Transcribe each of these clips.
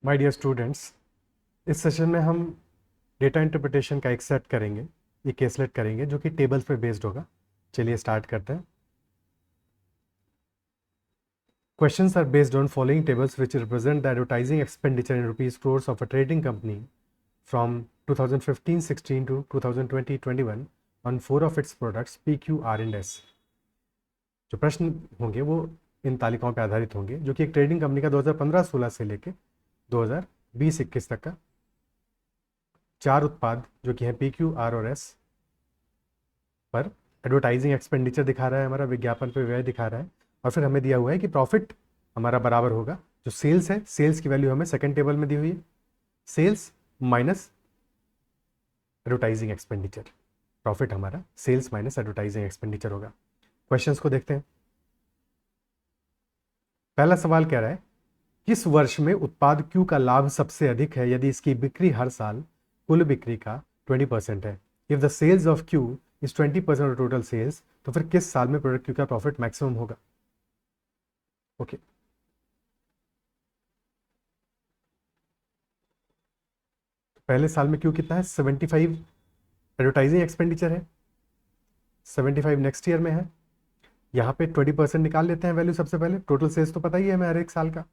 My dear students, इस session में हम डेटा इंटरप्रिटेशन का एक सेट करेंगे, एक केसलेट करेंगे जो कि टेबल्स पे बेस्ड होगा। चलिए स्टार्ट करते हैं। Questions are based on following tables which represent the advertising expenditure in rupees crores of a trading company from 2015-16 to 2020-21 on 4 of its products P Q R and S. जो प्रश्न होंगे वो इन तालिकाओं पर आधारित होंगे, जो कि एक ट्रेडिंग कंपनी का 2015-16 से लेके 2020-21 तक का 4 उत्पाद जो कि हैं पी क्यू आर और एस पर एडवर्टाइजिंग एक्सपेंडिचर दिखा रहा है, हमारा विज्ञापन पे व्यय दिखा रहा है। और फिर हमें दिया हुआ है कि प्रॉफिट हमारा बराबर होगा जो सेल्स है, सेल्स की वैल्यू हमें सेकंड टेबल में दी हुई है, sales minus advertising expenditure. Profit हमारा सेल्स माइनस एडवर्टाइजिंग एक्सपेंडिचर होगा। क्वेश्चंस को देखते हैं। पहला सवाल कह रहा है किस वर्ष में उत्पाद क्यू का लाभ सबसे अधिक है यदि इसकी बिक्री हर साल कुल बिक्री का 20% है। If the sales of Q is 20% of total sales, तो फिर किस साल में प्रोडक्ट क्यू का प्रॉफिट मैक्सिमम होगा। ओके पहले साल में क्यू कितना है, 75 एडवर्टाइजिंग एक्सपेंडिचर है, 75 नेक्स्ट ईयर में है। यहाँ पे 20% निकाल लेते हैं वैल्यू। सबसे पहले टोटल सेल्स तो पता ही है हमें हर एक साल का,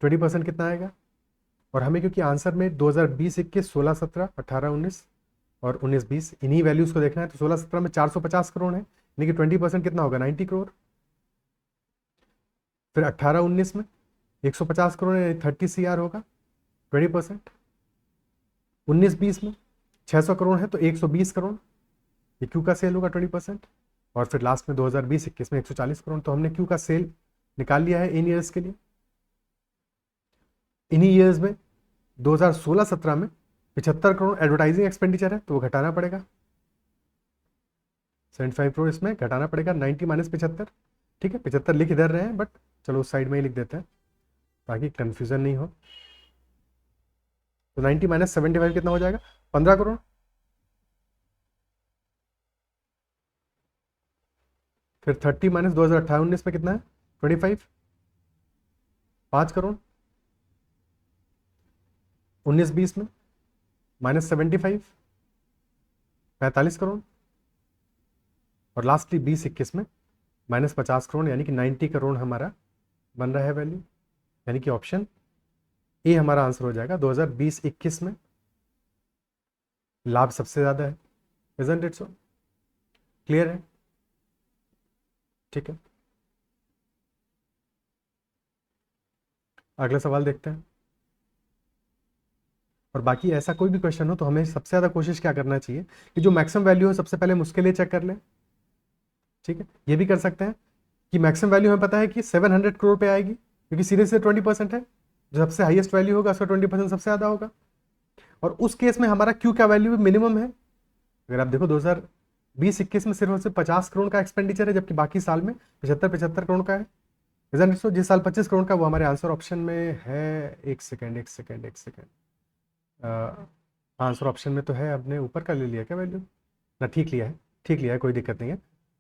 20% कितना आएगा। और हमें क्योंकि आंसर में 2020-21, 16-17, 18-19 और 19-20 इन्हीं वैल्यूज को देखना है, तो 16-17 में 450 करोड़ है, यानी कि 20% कितना होगा, 90 करोड़। फिर 18-19 में 150 करोड़ है, 30 CR होगा 20%। 19-20 में 600 करोड़ है तो 120 करोड़ ये क्यू का सेल होगा 20%। और फिर लास्ट में 2020-21 में 140 करोड़। तो हमने क्यू का सेल निकाल लिया है इन ईयर्स के लिए। इन्हीं ईयर्स में 2016-17 में 75 करोड़ एडवर्टाइजिंग एक्सपेंडिचर है, तो वो घटाना पड़ेगा, 75 करोड़ इसमें घटाना पड़ेगा। 90 माइनस 75, ठीक है, 75 लिख इधर रहे हैं बट चलो उस साइड में ही लिख देते हैं ताकि कंफ्यूजन नहीं हो। तो 90 माइनस 75 कितना हो जाएगा, 15 करोड़। फिर 30 माइनस 2018-19 में कितना है, 25, 5 करोड़। 19-20 में माइनस 75, 45 करोड़। और लास्टली 20-21 में माइनस 50 करोड़, यानी कि 90 करोड़ हमारा बन रहा है वैल्यू। यानी कि ऑप्शन ए हमारा आंसर हो जाएगा। 2020-21 में लाभ सबसे ज्यादा है। Isn't it so? क्लियर है? ठीक है, अगला सवाल देखते हैं। और बाकी ऐसा कोई भी क्वेश्चन हो तो हमें सबसे ज़्यादा कोशिश क्या करना चाहिए कि जो मैक्सिमम वैल्यू हो सबसे पहले हम उसके लिए चेक कर लें। ठीक है, ये भी कर सकते हैं कि मैक्सिमम वैल्यू हमें पता है कि 700 करोड़ पे आएगी, क्योंकि सीधे से 20% है। जो सबसे हाईएस्ट वैल्यू होगा उसका 20% सबसे ज़्यादा होगा। और उस केस में हमारा क्यू का वैल्यू भी मिनिमम है। अगर आप देखो 2020-21 में सिर्फ और सिर्फ 50 करोड़ का एक्सपेंडिचर है, जबकि बाकी साल में 75 करोड़ का है। जिस साल 25 करोड़ का वो हमारे आंसर ऑप्शन में है। एक सेकेंड, आंसर ऑप्शन में तो है, आपने ऊपर का ले लिया क्या वैल्यू ना? ठीक लिया है, ठीक लिया है, कोई दिक्कत नहीं है,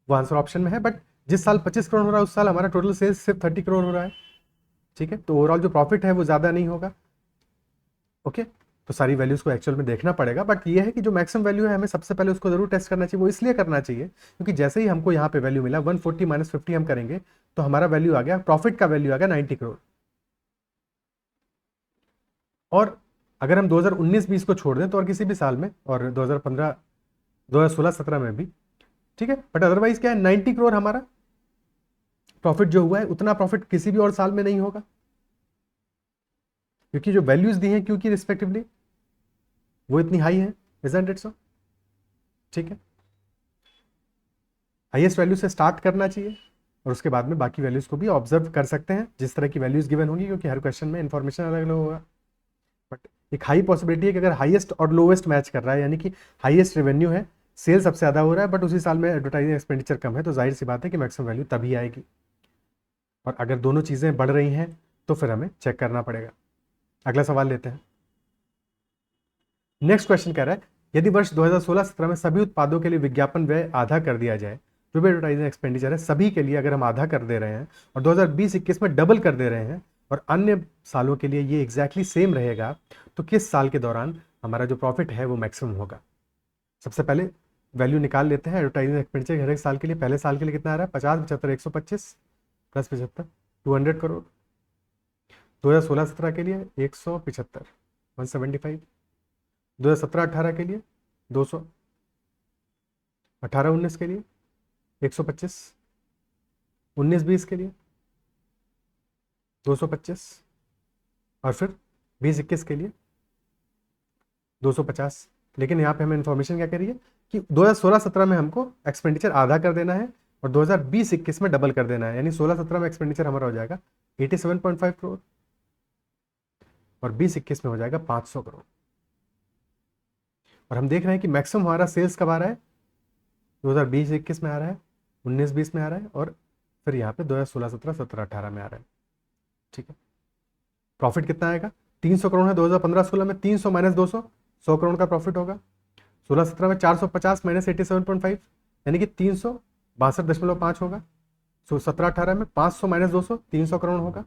वो आंसर ऑप्शन में है। बट जिस साल 25 करोड़ हो रहा है उस साल हमारा टोटल सेल्स सिर्फ 30 करोड़ हो रहा है। ठीक है, तो ओवरऑल जो प्रॉफिट है वो ज़्यादा नहीं होगा। ओके, तो सारी वैल्यूज़ को एक्चुअल में देखना पड़ेगा। बट ये है कि जो मैक्सिमम वैल्यू है हमें सबसे पहले उसको जरूर टेस्ट करना चाहिए। वो इसलिए करना चाहिए क्योंकि जैसे ही हमको यहाँ पे वैल्यू मिला 140 माइनस 50 हम करेंगे तो हमारा वैल्यू आ गया, प्रॉफिट का वैल्यू आ गया 90 करोड़। और अगर हम 2019-20 को छोड़ दें तो और किसी भी साल में, और 2015 2016-17 में भी, ठीक है, बट अदरवाइज क्या है, 90 करोड़ हमारा प्रॉफिट जो हुआ है उतना प्रॉफिट किसी भी और साल में नहीं होगा, क्योंकि जो वैल्यूज दी हैं क्योंकि रिस्पेक्टिवली वो इतनी हाई है। Isn't it so? ठीक है, हाईएस्ट वैल्यू से स्टार्ट करना चाहिए और उसके बाद में बाकी वैल्यूज को भी ऑब्जर्व कर सकते हैं जिस तरह की वैल्यूज गिवन होंगी, क्योंकि हर क्वेश्चन में इंफॉर्मेशन अलग अलग होगा। बट एक हाई पॉसिबिलिटी है कि अगर हाईएस्ट और लोवेस्ट मैच कर रहा है, यानी कि हाईएस्ट रेवेन्यू है, सेल सबसे ज़्यादा हो रहा है, बट उसी साल में एडवर्टाइजिंग एक्सपेंडिचर कम है, तो जाहिर सी बात है कि मैक्सिमम वैल्यू तभी आएगी। और अगर दोनों चीज़ें बढ़ रही हैं तो फिर हमें चेक करना पड़ेगा। अगला सवाल लेते हैं। नेक्स्ट क्वेश्चन कह रहा है यदि वर्ष 2016-17 में सभी उत्पादों के लिए विज्ञापन व्यय आधा कर दिया जाए, जो भी एडवर्टाइजिंग एक्सपेंडिचर है सभी के लिए अगर हम आधा कर दे रहे हैं और 2020-21 में डबल कर दे रहे हैं, और अन्य सालों के लिए ये एग्जैक्टली सेम रहेगा, तो किस साल के दौरान हमारा जो प्रॉफिट है वो मैक्सिमम होगा। सबसे पहले वैल्यू निकाल लेते हैं एडवर्टाइजिंग एक्सपेंडिचर हर एक साल के लिए। पहले साल के लिए कितना आ रहा है, 50, 75, 125 प्लस 75, 200 करोड़। 2016-17 के लिए 175, 175। 2017-18 के लिए 200, 18-19 के लिए 125, 19-20 के लिए 225, और फिर 20-21 के लिए 250। लेकिन यहाँ पे हमें इन्फॉर्मेशन क्या कह रही है कि 2016-17 में हमको एक्सपेंडिचर आधा कर देना है और 2020-21 में डबल कर देना है। यानी 16-17 में एक्सपेंडिचर हमारा हो जाएगा 87.5 करोड़ और 20-21 में हो जाएगा 500 करोड़। और हम देख रहे हैं कि मैक्सिमम हमारा सेल्स कब आ रहा है, 2020-21 में आ रहा है, 19-20 में आ रहा है, और फिर यहाँ पे 2016-17, 17-18 में आ रहा है। ठीक है, प्रॉफिट कितना आएगा, 300 करोड़ है 2015-16 में, 300 माइनस 200, 100 करोड़ का प्रॉफिट होगा। 16-17 में 450 माइनस 87.5 यानी कि 362.5 होगा। 17-18 में 500 माइनस 200, 300 करोड़ होगा।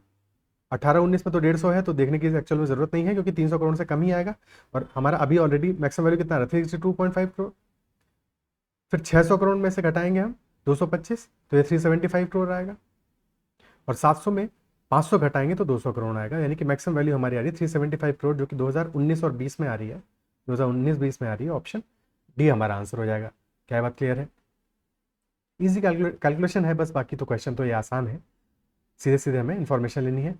18-19 में तो 150 है, तो देखने की एक्चुअल में जरूरत नहीं है क्योंकि 300 करोड़ से कम ही आएगा। और हमारा अभी ऑलरेडी मैक्सिमम वैल्यू कितना है, 362.5 करोड़। फिर 600 करोड़ में से घटाएंगे हम 225, तो ये 375 करोड़ आएगा। और 700 में 500 घटाएंगे तो 200 करोड़ आएगा। यानी कि मैक्सिमम वैल्यू हमारी आ रही है 375 करोड़, जो कि 2019 और 20 में आ रही है, 2019-20 में आ रही है। ऑप्शन डी हमारा आंसर हो जाएगा। क्या बात क्लियर है? इजी कैलकुलेशन है बस, बाकी तो क्वेश्चन तो ये आसान है, सीधे सीधे हमें इंफॉर्मेशन लेनी है।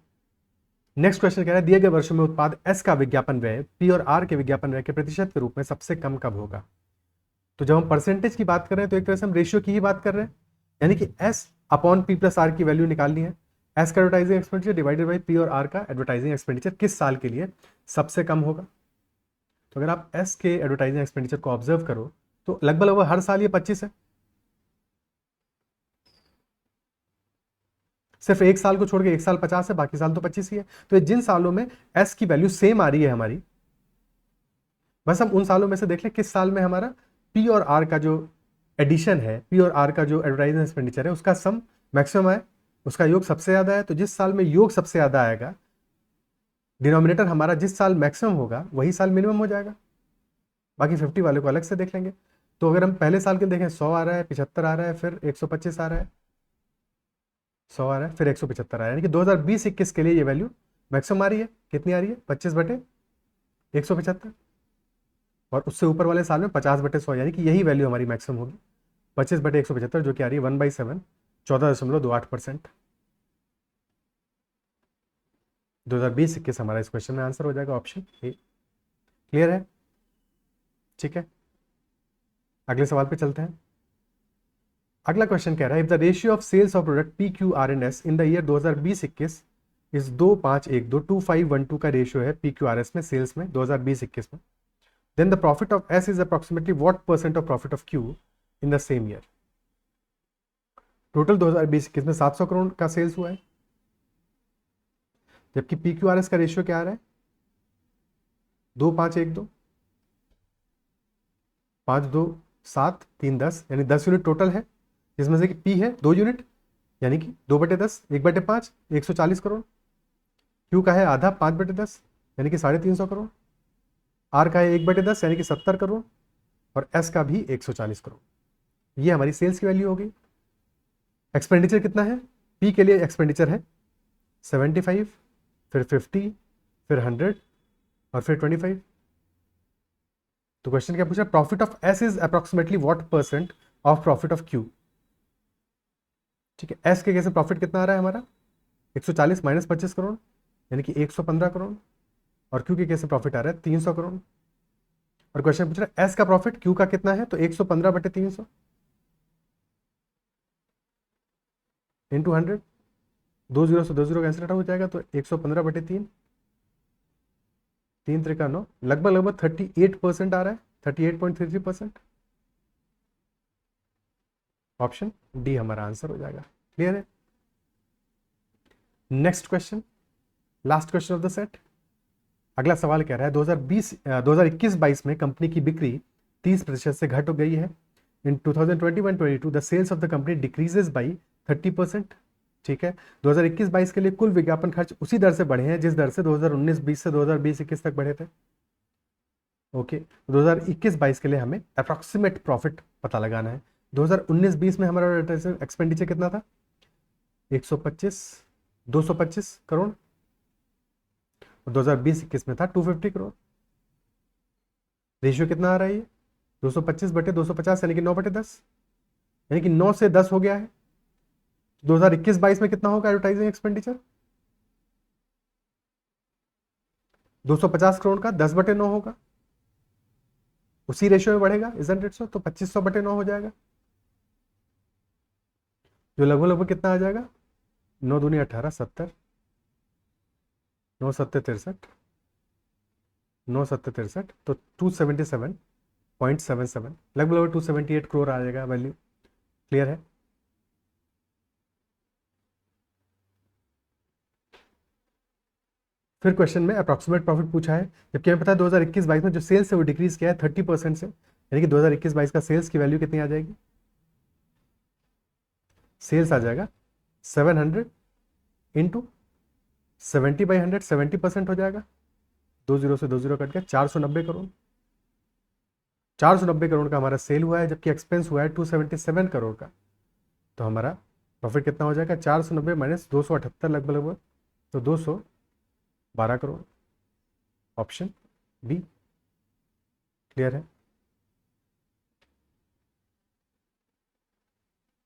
नेक्स्ट क्वेश्चन कह रहा है दिए गए वर्षों में उत्पाद एस का विज्ञापन व्यय पी और आर के विज्ञापन व्यय के प्रतिशत के रूप में सबसे कम कब होगा। तो जब हम परसेंटेज की बात कर रहे हैं तो एक तरह से हम रेशियो की ही बात कर रहे हैं, यानी कि S upon P plus R की वैल्यू निकालनी है। एस का advertising expenditure divided by P और आर का एडवर्टाइजिंग एक्सपेंडिचर किस साल के लिए सबसे कम होगा। तो अगर आप एस के एडवर्टाइजिंग एक्सपेंडिचर को ऑब्जर्व करो तो लगभग लगभग हर साल ये 25 है, सिर्फ एक साल को छोड़ के एक साल 50 है, बाकी साल तो 25 ही है। तो जिन सालों में एस की वैल्यू सेम आ रही है हमारी, बस हम उन सालों में से देख लें किस साल में हमारा पी और आर का जो एडिशन है, पी और आर का जो एडवर्टाइजिंग एक्सपेंडिचर है उसका सम मैक्सिमम है, उसका योग सबसे ज्यादा है। तो जिस साल में योग सबसे ज्यादा आएगा, डिनोमिनेटर हमारा जिस साल मैक्सिमम होगा वही साल मिनिमम हो जाएगा। बाकी 50 वाले को अलग से देख लेंगे। तो अगर हम पहले साल के देखें 100 आ रहा है, 75 आ रहा है, फिर 125 आ रहा है, 100 आ रहा है, फिर 175 आ रहा है, यानी कि 2020-21 के लिए ये वैल्यू मैक्सिमम आ रही है। कितनी आ रही है, 25/175। और उससे ऊपर वाले साल में 50/100, यानी कि यही वैल्यू हमारी मैक्सिमम होगी 25/175, जो कि आ रही है 1/7, 14.28%। 2020-21 हमारा इस क्वेश्चन में आंसर हो जाएगा, ऑप्शन ए। क्लियर है? ठीक है, अगले सवाल पे चलते हैं। अगला क्वेश्चन कह रहा है if the ratio of sales of product P Q R and S in the year 2020-21 is 2:5:1, 25:1 का रेशियो है पी क्यू आर एस में, सेल्स में 2020-21 में, then the profit of S is approximately what % of profit of Q in the same year. Total 2020-21 में 700 करोड़ का sales हुआ है, जबकि पी क्यू आर एस का रेशियो क्या आ रहा है, 2:5:1:2, 5:2 7 3 10, यानी 10 यूनिट टोटल है, जिसमें से कि पी है 2 यूनिट, यानी कि 2/10, 1/5, 140 करोड़। क्यू का है आधा, 5/10, यानी कि 350 करोड़। आर का है 1/10, यानी कि 70 करोड़। और एस का भी 140 करोड़। ये हमारी सेल्स की वैल्यू होगी। एक्सपेंडिचर कितना है, पी के लिए एक्सपेंडिचर है 75, फिर 50, फिर 100 और फिर 25। तो क्वेश्चन क्या पूछ रहा है, profit of S is approximately what % of profit of Q. ठीक है, एस के कैसे प्रॉफिट कितना आ रहा है हमारा, 140 माइनस 25 करोड़, यानी कि 115 करोड़। और क्यू के कैसे प्रॉफिट आ रहा है 300 करोड़। और क्वेश्चन पूछ रहा है एस का प्रॉफिट क्यू का कितना है, तो 115/300 इंटू 100, 2 0 से 2 0 कैंसिल हो जाएगा, तो 115/3, 3 3 9, लगभग 38% आ रहा है, 38.33%। ऑप्शन डी हमारा आंसर हो जाएगा। क्लियर है? Next question, last question of the set. अगला सवाल कह रहा है 2021-22 में कंपनी की बिक्री 30% से घट हो गई है। In 2021-22 the sales of the company decreases by 30%। ठीक है। 2021-22 के लिए कुल विज्ञापन खर्च उसी दर से बढ़े हैं जिस दर से 2019-20 से 2020-21 तक बढ़े थे। ओके, 2021-22 के लिए हमें अप्रॉक्सीमेट प्रॉफिट पता लगाना है। 2019-20 में हमारा एडवर्टाइजमेंट एक्सपेंडिचर कितना था? 125 225 करोड़। 2020-21 में था 250 करोड़। रेशियो कितना आ रहा है ये? 225/250 यानी कि 9/10, यानी कि 9 से 10 हो गया है। 2021-22 में कितना होगा एडवर्टाइजिंग एक्सपेंडिचर? 250 करोड़ का 10/9 होगा, उसी रेशियो में बढ़ेगा, इजंट इट सो? तो 2500/9 हो जाएगा, जो लगभग लगभग कितना आ जाएगा? 9 दूनी 18, 70, 9 7 63, 9 7 63, तो 277.77, लगभग लगभग 278 करोड़ आ जाएगा वैल्यू। क्लियर है? फिर क्वेश्चन में अप्रॉक्सीमेट प्रॉफिट पूछा है, जबकि हमें पता है 2021-22 में जो सेल्स है वो डिक्रीज किया है 30% से, यानी कि 2021-22 का सेल्स की वैल्यू कितनी आ जाएगी? सेल्स आ जाएगा 700 इंटू 70/100, 70% हो जाएगा, 20 से 20 कट गया, 490 करोड़। 490 करोड़ का हमारा सेल हुआ है, जबकि एक्सपेंस हुआ है 277 करोड़ का। तो हमारा प्रॉफिट कितना हो जाएगा? 490 माइनस 278 लगभग लगभग, तो 212 करोड़। Option B. क्लियर है?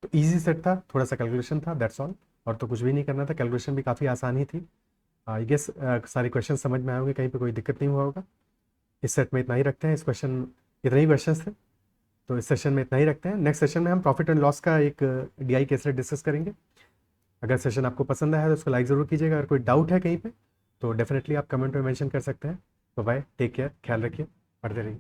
तो इजी सेट था, थोड़ा सा कैलकुलेशन था, दैट्स ऑल, और तो कुछ भी नहीं करना था। कैलकुलेशन भी काफ़ी आसान ही थी। आई गेस सारे क्वेश्चन समझ में आए होंगे, कहीं पे कोई दिक्कत नहीं हुआ होगा। इस सेट में इतना ही रखते हैं, इस क्वेश्चन इतने ही क्वेश्चन थे, तो इस सेशन में इतना ही रखते हैं। नेक्स्ट सेशन में हम प्रॉफिट एंड लॉस का एक डीआई केस डिस्कस करेंगे। अगर सेशन आपको पसंद आया तो उसको लाइक ज़रूर कीजिएगा। अगर कोई डाउट है कहीं पे तो डेफिनेटली आप कमेंट में मेंशन कर सकते हैं। तो बाय, टेक केयर, ख्याल रखिए, पढ़ते रहिए।